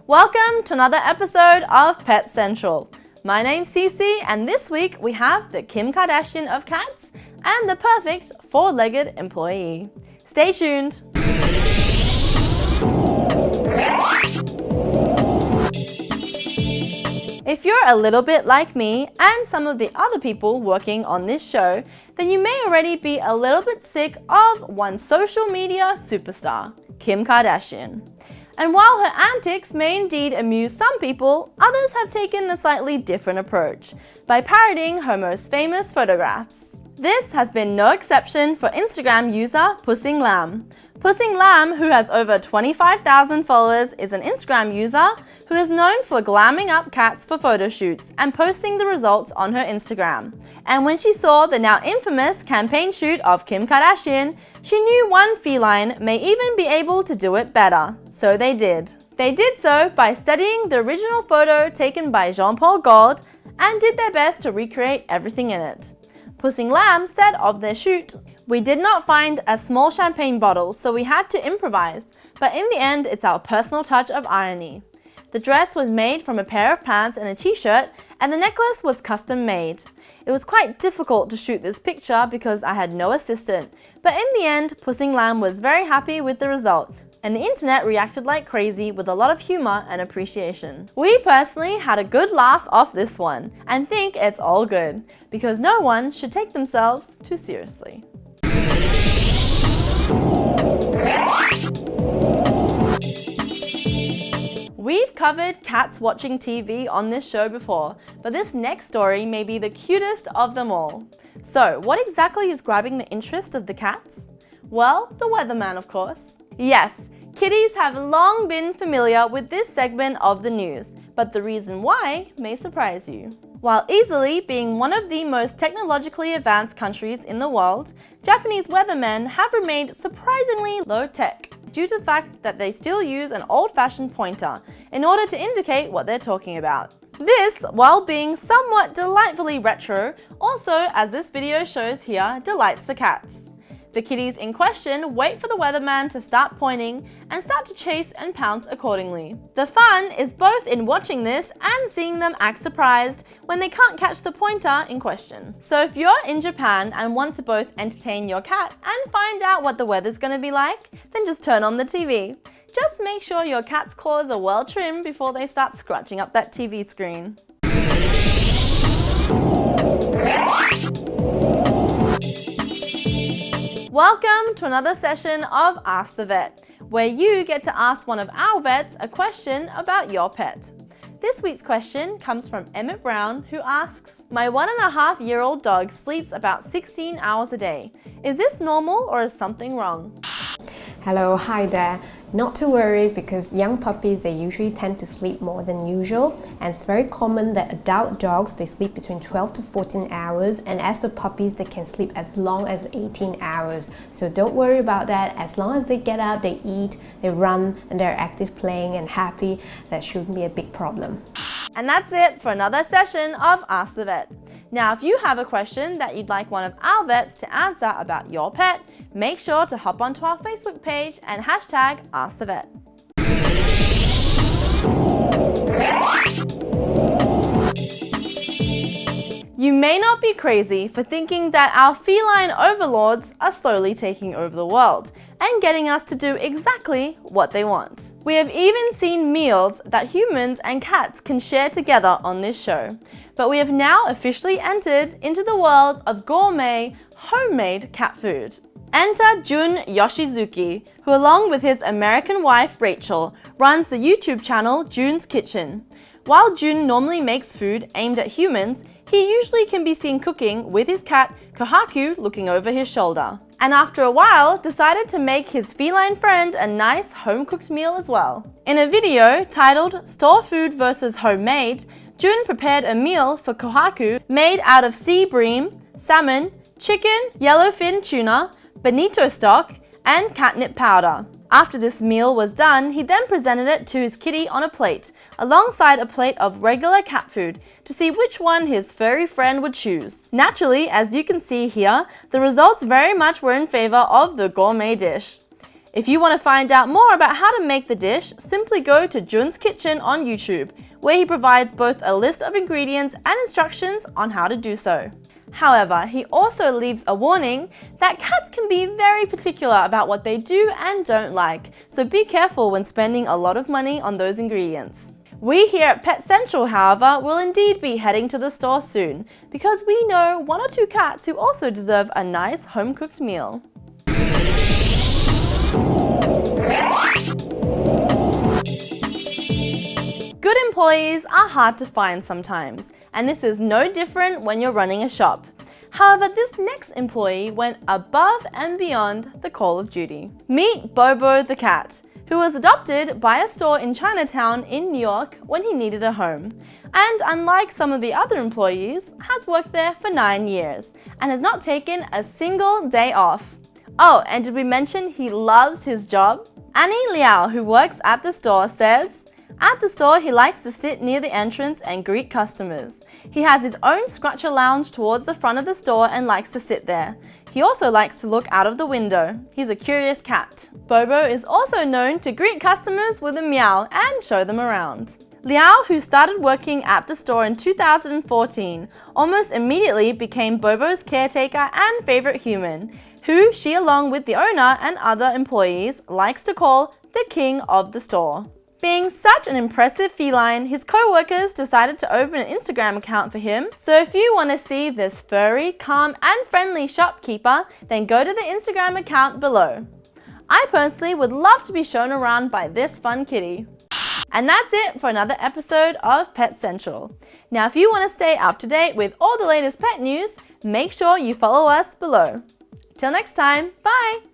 Welcome to another episode of Pet Central. My name's Cece, and this week we have the Kim Kardashian of cats and the perfect four-legged employee. Stay tuned! If you're a little bit like me and some of the other people working on this show, then you may already be a little bit sick of one social media superstar, Kim Kardashian. And while her antics may indeed amuse some people, others have taken a slightly different approach by parodying her most famous photographs. This has been no exception for Instagram user Pussing Lamb. Pussing Lamb, who has over 25,000 followers, is an Instagram user who is known for glamming up cats for photo shoots and posting the results on her Instagram. And when she saw the now infamous campaign shoot of Kim Kardashian, she knew one feline may even be able to do it better. So they did. They did so by studying the original photo taken by Jean-Paul Gaultier and did their best to recreate everything in it. Pussing Lamb said of their shoot, "We did not find a small champagne bottle, so we had to improvise, but in the end it's our personal touch of irony. The dress was made from a pair of pants and a t-shirt, and the necklace was custom made. It was quite difficult to shoot this picture because I had no assistant, but in the end, Pussing Lamb was very happy with the result, and the internet reacted like crazy with a lot of humor and appreciation. We personally had a good laugh off this one, and think it's all good, because no one should take themselves too seriously." We've covered cats watching TV on this show before, but this next story may be the cutest of them all. So, what exactly is grabbing the interest of the cats? Well, the weatherman, of course. Yes, kitties have long been familiar with this segment of the news, but the reason why may surprise you. While easily being one of the most technologically advanced countries in the world, Japanese weathermen have remained surprisingly low-tech due to the fact that they still use an old-fashioned pointer in order to indicate what they're talking about. This, while being somewhat delightfully retro, also, as this video shows here, delights the cats. The kitties in question wait for the weatherman to start pointing and start to chase and pounce accordingly. The fun is both in watching this and seeing them act surprised when they can't catch the pointer in question. So if you're in Japan and want to both entertain your cat and find out what the weather's going to be like, then just turn on the TV. Just make sure your cat's claws are well trimmed before they start scratching up that TV screen. Welcome to another session of Ask the Vet, where you get to ask one of our vets a question about your pet. This week's question comes from Emmett Brown, who asks, "My 1.5-year-old dog sleeps about 16 hours a day. Is this normal or is something wrong?" Hello, hi there. Not to worry, because young puppies, they usually tend to sleep more than usual, and it's very common that adult dogs, they sleep between 12 to 14 hours, and as for puppies, they can sleep as long as 18 hours. So don't worry about that. As long as they get out, they eat, they run, and they're active, playing and happy, that shouldn't be a big problem. And that's it for another session of Ask the Vet. Now, if you have a question that you'd like one of our vets to answer about your pet, make sure to hop onto our Facebook page and hashtag #AskTheVet. You may not be crazy for thinking that our feline overlords are slowly taking over the world and getting us to do exactly what they want. We have even seen meals that humans and cats can share together on this show. But we have now officially entered into the world of gourmet, homemade cat food. Enter Jun Yoshizuki, who along with his American wife Rachel, runs the YouTube channel Jun's Kitchen. While Jun normally makes food aimed at humans, he usually can be seen cooking with his cat Kohaku looking over his shoulder. And after a while, decided to make his feline friend a nice home-cooked meal as well. In a video titled Store Food vs. Homemade, Jun prepared a meal for Kohaku made out of sea bream, salmon, chicken, yellowfin tuna, bonito stock, and catnip powder. After this meal was done, he then presented it to his kitty on a plate, alongside a plate of regular cat food, to see which one his furry friend would choose. Naturally, as you can see here, the results very much were in favor of the gourmet dish. If you want to find out more about how to make the dish, simply go to Jun's Kitchen on YouTube, where he provides both a list of ingredients and instructions on how to do so. However, he also leaves a warning that cats can be very particular about what they do and don't like, so be careful when spending a lot of money on those ingredients. We here at Pet Central, however, will indeed be heading to the store soon, because we know 1 or 2 cats who also deserve a nice home-cooked meal. Good employees are hard to find sometimes, and this is no different when you're running a shop. However, this next employee went above and beyond the call of duty. Meet Bobo the Cat, who was adopted by a store in Chinatown in New York when he needed a home. And unlike some of the other employees, has worked there for 9 years and has not taken a single day off. Oh, and did we mention he loves his job? Annie Liao, who works at the store, says, "At the store, he likes to sit near the entrance and greet customers. He has his own scratcher lounge towards the front of the store and likes to sit there. He also likes to look out of the window. He's a curious cat." Bobo is also known to greet customers with a meow and show them around. Liao, who started working at the store in 2014, almost immediately became Bobo's caretaker and favorite human, who she, along with the owner and other employees, likes to call the king of the store. Being such an impressive feline, his co-workers decided to open an Instagram account for him. So if you want to see this furry, calm and friendly shopkeeper, then go to the Instagram account below. I personally would love to be shown around by this fun kitty. And that's it for another episode of Pet Central. Now if you want to stay up to date with all the latest pet news, make sure you follow us below. Till next time, bye!